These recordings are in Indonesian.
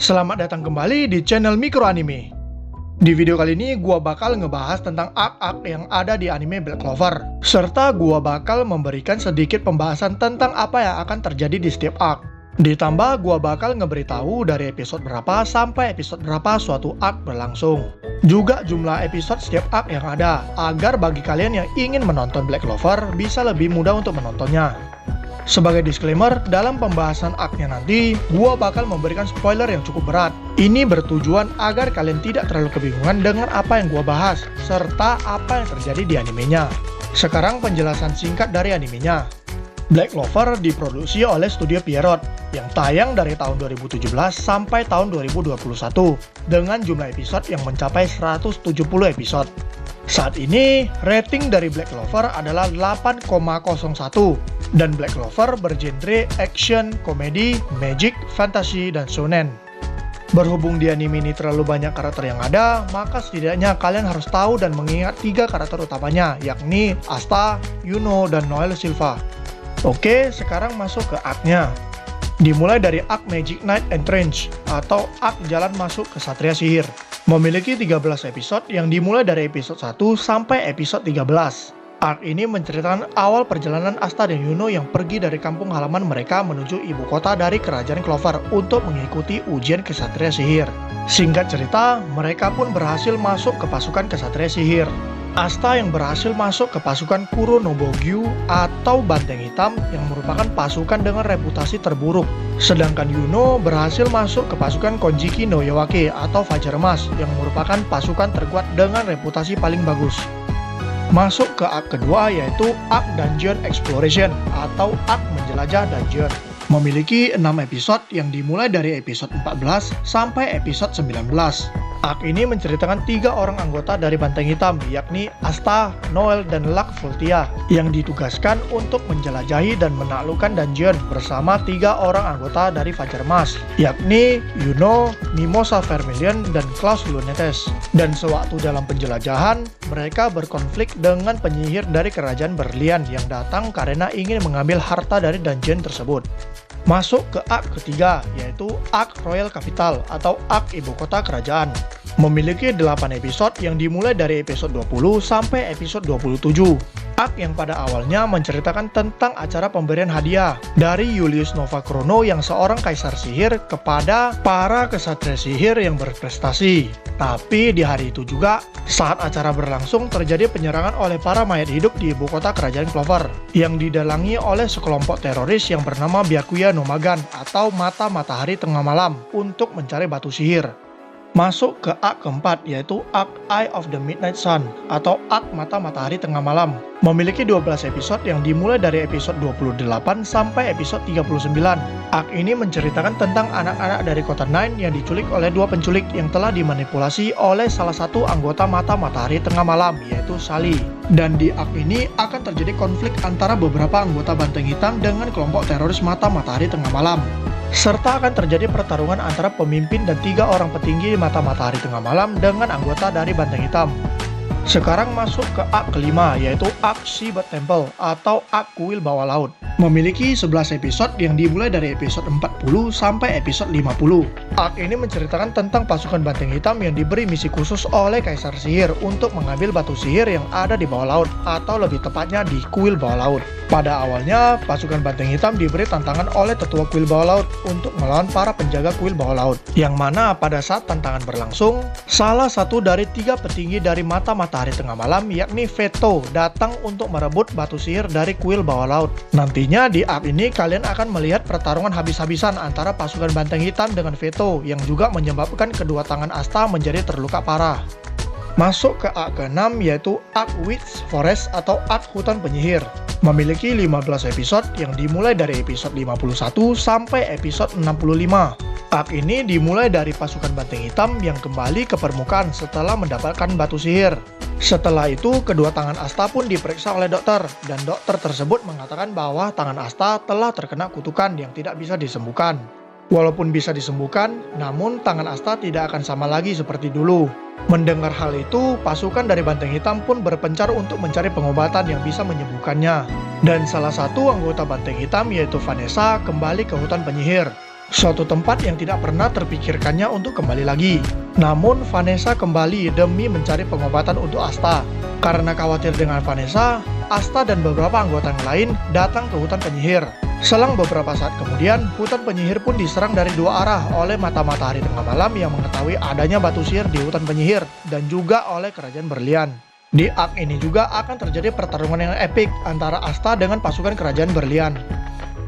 Selamat datang kembali di channel Mikro Anime. Di video kali ini gua bakal ngebahas tentang arc-arc yang ada di anime Black Clover, serta gua bakal memberikan sedikit pembahasan tentang apa yang akan terjadi di setiap arc. Ditambah gua bakal ngeberitahu dari episode berapa sampai episode berapa suatu arc berlangsung. Juga jumlah episode setiap arc yang ada, agar bagi kalian yang ingin menonton Black Clover bisa lebih mudah untuk menontonnya. Sebagai disclaimer, dalam pembahasan arc-nya nanti, gua bakal memberikan spoiler yang cukup berat. Ini bertujuan agar kalian tidak terlalu kebingungan dengan apa yang gua bahas, serta apa yang terjadi di animenya. Sekarang penjelasan singkat dari animenya. Black Clover diproduksi oleh Studio Pierrot, yang tayang dari tahun 2017 sampai tahun 2021, dengan jumlah episode yang mencapai 170 episode. Saat ini, rating dari Black Clover adalah 8,01, dan Black Clover bergenre action, komedi, magic, fantasy, dan shonen. Berhubung di anime ini terlalu banyak karakter yang ada, maka setidaknya kalian harus tahu dan mengingat 3 karakter utamanya, yakni Asta, Yuno, dan Noel Silva. Oke, sekarang masuk ke arc-nya. Dimulai dari arc Magic Knight Entrance, atau arc Jalan Masuk ke Satria Sihir. Memiliki 13 episode yang dimulai dari episode 1 sampai episode 13. Arc ini menceritakan awal perjalanan Asta dan Yuno yang pergi dari kampung halaman mereka menuju ibu kota dari kerajaan Clover untuk mengikuti ujian kesatria sihir. Singkat cerita, mereka pun berhasil masuk ke pasukan kesatria sihir. Asta yang berhasil masuk ke pasukan Kuronobogyu atau Banteng Hitam yang merupakan pasukan dengan reputasi terburuk. Sedangkan Yuno berhasil masuk ke pasukan Konjiki no Yawake atau Fajar Emas yang merupakan pasukan terkuat dengan reputasi paling bagus. Masuk ke arc kedua yaitu arc Dungeon Exploration atau arc menjelajah dungeon. Memiliki 6 episode yang dimulai dari episode 14 sampai episode 19. Arc ini menceritakan 3 orang anggota dari Banteng Hitam, yakni Asta, Noel, dan Luck Voltia, yang ditugaskan untuk menjelajahi dan menaklukkan dungeon bersama 3 orang anggota dari Fajar Emas, yakni Yuno, Mimosa Vermilion, dan Klaus Lunetes. Dan sewaktu dalam penjelajahan, mereka berkonflik dengan penyihir dari kerajaan Berlian yang datang karena ingin mengambil harta dari dungeon tersebut. Masuk ke arc ketiga, yaitu arc Royal Capital atau arc ibu kota kerajaan. Memiliki 8 episode yang dimulai dari episode 20 sampai episode 27. Arc yang pada awalnya menceritakan tentang acara pemberian hadiah dari Julius Novachrono yang seorang kaisar sihir kepada para kesatria sihir yang berprestasi. Tapi di hari itu juga, saat acara berlangsung terjadi penyerangan oleh para mayat hidup di ibu kota kerajaan Clover yang didalangi oleh sekelompok teroris yang bernama Byakuya no Magan atau Mata Matahari Tengah Malam untuk mencari batu sihir. Masuk ke arc keempat yaitu arc Eye of the Midnight Sun atau arc Mata Matahari Tengah Malam. Memiliki 12 episode yang dimulai dari episode 28 sampai episode 39. Arc ini menceritakan tentang anak-anak dari kota Nine yang diculik oleh 2 penculik yang telah dimanipulasi oleh salah satu anggota Mata Matahari Tengah Malam yaitu Sally. Dan di arc ini akan terjadi konflik antara beberapa anggota Banteng Hitam dengan kelompok teroris Mata Matahari Tengah Malam. Serta akan terjadi pertarungan antara pemimpin dan 3 orang petinggi Mata Matahari Tengah Malam dengan anggota dari Banteng Hitam. Sekarang masuk ke arc kelima yaitu arc Seabird Temple atau arc Kuil Bawah Laut. Memiliki 11 episode yang dimulai dari episode 40 sampai episode 50. Arc ini menceritakan tentang pasukan Banteng Hitam yang diberi misi khusus oleh Kaisar Sihir untuk mengambil batu sihir yang ada di bawah laut atau lebih tepatnya di Kuil Bawah Laut. Pada awalnya, pasukan Banteng Hitam diberi tantangan oleh tetua Kuil Bawah Laut untuk melawan para penjaga Kuil Bawah Laut. Yang mana pada saat tantangan berlangsung, salah satu dari 3 petinggi dari Mata Matahari Tengah Malam yakni Veto datang untuk merebut batu sihir dari Kuil Bawah Laut. Nantinya di arc ini kalian akan melihat pertarungan habis-habisan antara pasukan Banteng Hitam dengan Veto yang juga menyebabkan kedua tangan Asta menjadi terluka parah. Masuk ke arc ke-6 yaitu arc Witch Forest atau arc Hutan Penyihir. Memiliki 15 episode yang dimulai dari episode 51 sampai episode 65. Arc ini dimulai dari pasukan Banteng Hitam yang kembali ke permukaan setelah mendapatkan batu sihir. Setelah itu, kedua tangan Asta pun diperiksa oleh dokter, dan dokter tersebut mengatakan bahwa tangan Asta telah terkena kutukan yang tidak bisa disembuhkan. Walaupun bisa disembuhkan, namun tangan Asta tidak akan sama lagi seperti dulu. Mendengar hal itu, pasukan dari Banteng Hitam pun berpencar untuk mencari pengobatan yang bisa menyembuhkannya. Dan salah satu anggota Banteng Hitam yaitu Vanessa kembali ke hutan penyihir. suatu tempat yang tidak pernah terpikirkannya untuk kembali lagi. Namun Vanessa kembali demi mencari pengobatan untuk Asta. Karena khawatir dengan Vanessa, Asta dan beberapa anggota yang lain datang ke hutan penyihir. Selang beberapa saat kemudian, hutan penyihir pun diserang dari dua arah oleh mata matahari tengah malam yang mengetahui adanya batu sihir di hutan penyihir dan juga oleh kerajaan Berlian. Di arc ini juga akan terjadi pertarungan yang epik antara Asta dengan pasukan kerajaan Berlian.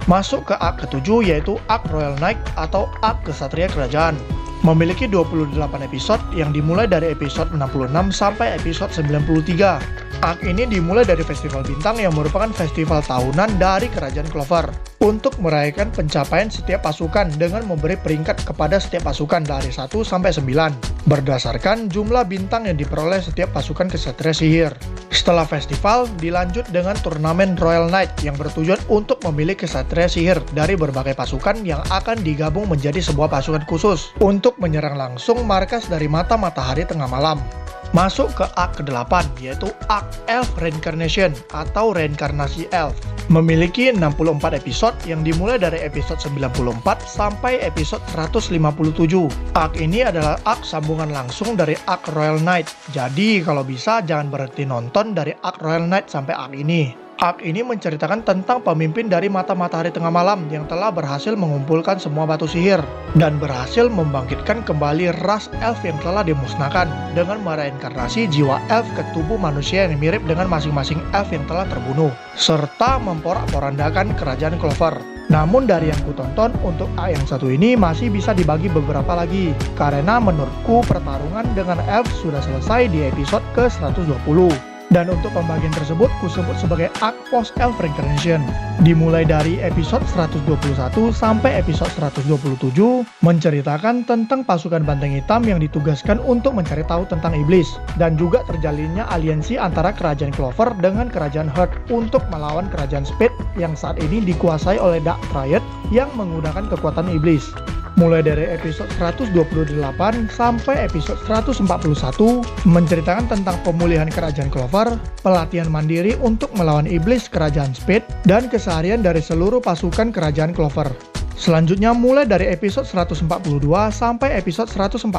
Masuk ke arc ke-7 yaitu arc Royal Knight atau arc Kesatria Kerajaan. Memiliki 28 episode yang dimulai dari episode 66 sampai episode 93. Arc ini dimulai dari Festival Bintang yang merupakan festival tahunan dari Kerajaan Clover untuk merayakan pencapaian setiap pasukan dengan memberi peringkat kepada setiap pasukan dari 1 sampai 9 berdasarkan jumlah bintang yang diperoleh setiap pasukan kesatria sihir. Setelah festival, dilanjut dengan turnamen Royal Knight yang bertujuan untuk memilih kesatria sihir dari berbagai pasukan yang akan digabung menjadi sebuah pasukan khusus untuk menyerang langsung markas dari mata matahari tengah malam. Masuk ke arc ke-8 yaitu arc Elf Reincarnation atau Reinkarnasi Elf. Memiliki 64 episode yang dimulai dari episode 94 sampai episode 157. Arc ini adalah arc sambungan langsung dari arc Royal Knight. Jadi kalau bisa jangan berhenti nonton dari arc Royal Knight sampai arc ini. Arc ini menceritakan tentang pemimpin dari mata matahari tengah malam yang telah berhasil mengumpulkan semua batu sihir dan berhasil membangkitkan kembali ras elf yang telah dimusnahkan dengan mereinkarnasi jiwa elf ke tubuh manusia yang mirip dengan masing-masing elf yang telah terbunuh serta memporak-porandakan kerajaan Clover. Namun dari yang kutonton untuk arc yang satu ini masih bisa dibagi beberapa lagi karena menurutku pertarungan dengan elf sudah selesai di episode ke-120. Dan untuk pembagian tersebut kusebut sebagai arc Post Elf Reincarnation. Dimulai dari episode 121 sampai episode 127 menceritakan tentang pasukan Banteng Hitam yang ditugaskan untuk mencari tahu tentang iblis dan juga terjalinnya aliansi antara kerajaan Clover dengan kerajaan Heart untuk melawan kerajaan Spade yang saat ini dikuasai oleh Dark Triad yang menggunakan kekuatan iblis. Mulai dari episode 128 sampai episode 141 menceritakan tentang pemulihan kerajaan Clover, pelatihan mandiri untuk melawan iblis kerajaan Spade, dan keseharian dari seluruh pasukan kerajaan Clover. Selanjutnya mulai dari episode 142 sampai episode 148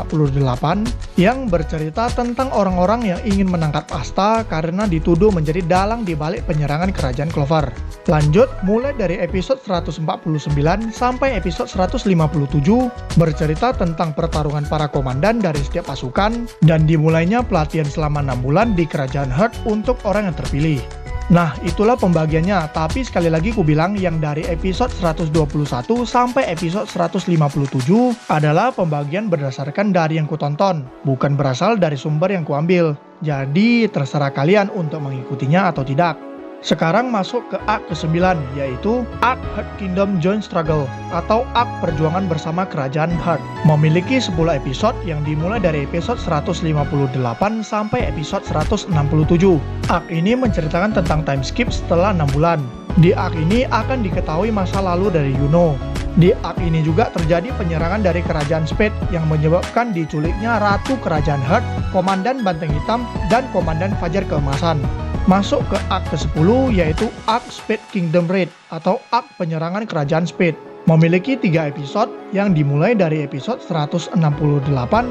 yang bercerita tentang orang-orang yang ingin menangkap Asta karena dituduh menjadi dalang di balik penyerangan kerajaan Clover. Lanjut mulai dari episode 149 sampai episode 157 bercerita tentang pertarungan para komandan dari setiap pasukan dan dimulainya pelatihan selama 6 bulan di kerajaan Heart untuk orang yang terpilih. Nah, itulah pembagiannya, tapi sekali lagi ku bilang yang dari episode 121 sampai episode 157 adalah pembagian berdasarkan dari yang ku tonton, bukan berasal dari sumber yang ku ambil. Jadi, terserah kalian untuk mengikutinya atau tidak. Sekarang masuk ke arc ke-9 yaitu arc Heart Kingdom Joint Struggle atau arc perjuangan bersama kerajaan Heart. Memiliki 10 episode yang dimulai dari episode 158 sampai episode 167. Arc ini menceritakan tentang time skip setelah 6 bulan. Di arc ini akan diketahui masa lalu dari Yuno. Di arc ini juga terjadi penyerangan dari kerajaan Spade yang menyebabkan diculiknya Ratu Kerajaan Heart, Komandan Banteng Hitam, dan Komandan Fajar Keemasan. Masuk ke arc ke-10 yaitu arc Spade Kingdom Raid atau arc penyerangan kerajaan Spade. Memiliki 3 episode yang dimulai dari episode 168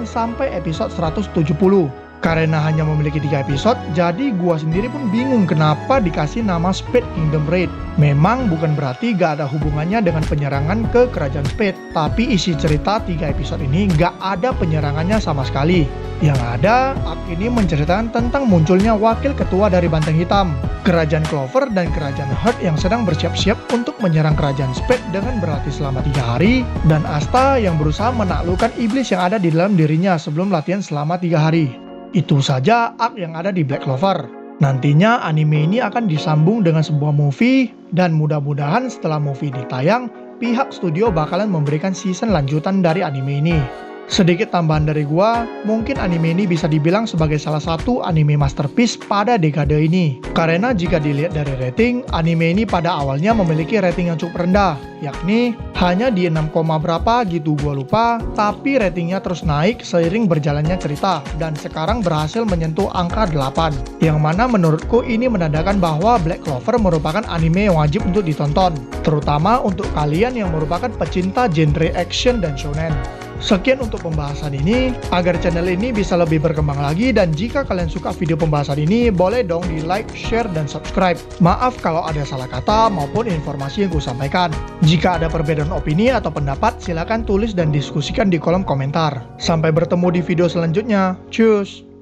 sampai episode 170. Karena hanya memiliki 3 episode, jadi gua sendiri pun bingung kenapa dikasih nama Spade Kingdom Raid. Memang bukan berarti gak ada hubungannya dengan penyerangan ke kerajaan Spade, tapi isi cerita 3 episode ini gak ada penyerangannya sama sekali. Yang ada, arc ini menceritakan tentang munculnya wakil ketua dari Banteng Hitam, kerajaan Clover dan kerajaan Heart yang sedang bersiap-siap untuk menyerang kerajaan Spade dengan berlatih selama 3 hari, dan Asta yang berusaha menaklukkan iblis yang ada di dalam dirinya sebelum latihan selama 3 hari. Itu saja arc yang ada di Black Clover. Nantinya anime ini akan disambung dengan sebuah movie dan mudah-mudahan setelah movie ditayang, pihak studio bakalan memberikan season lanjutan dari anime ini. Sedikit tambahan dari gua, mungkin anime ini bisa dibilang sebagai salah satu anime masterpiece pada dekade ini. Karena jika dilihat dari rating, anime ini pada awalnya memiliki rating yang cukup rendah, yakni hanya di 6, berapa gitu gua lupa, tapi ratingnya terus naik seiring berjalannya cerita, dan sekarang berhasil menyentuh angka 8. Yang mana menurutku ini menandakan bahwa Black Clover merupakan anime yang wajib untuk ditonton, terutama untuk kalian yang merupakan pecinta genre action dan shonen. Sekian untuk pembahasan ini, agar channel ini bisa lebih berkembang lagi, dan jika kalian suka video pembahasan ini, boleh dong di like, share, dan subscribe. Maaf kalau ada salah kata maupun informasi yang gue sampaikan. Jika ada perbedaan opini atau pendapat, silakan tulis dan diskusikan di kolom komentar. Sampai bertemu di video selanjutnya. Cus!